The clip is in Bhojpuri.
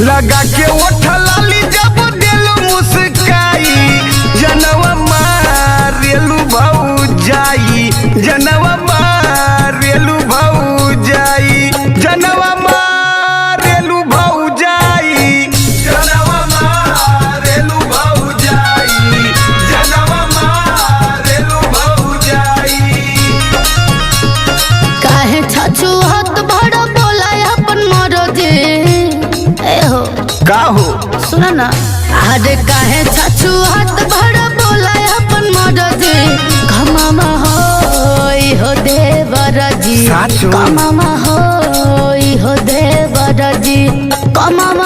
लगा के ओठलाली जब दिलू मुस्काई जनवा मारेलू भौजाई जनवा मारेलू भौजाई जनवा मारेलू भौजाई जनवा मारेलू भौजाई जनवा मारेलू भौजाई। काहे छछु हाथ भड़ बोला अपन मरदे ए हो का हो सुना ना अरे काहे छछु हाथ भड़ बोला अपन मरदे कमामा होई हो देवर जी साचो कमामा होई हो देवर जी कमामा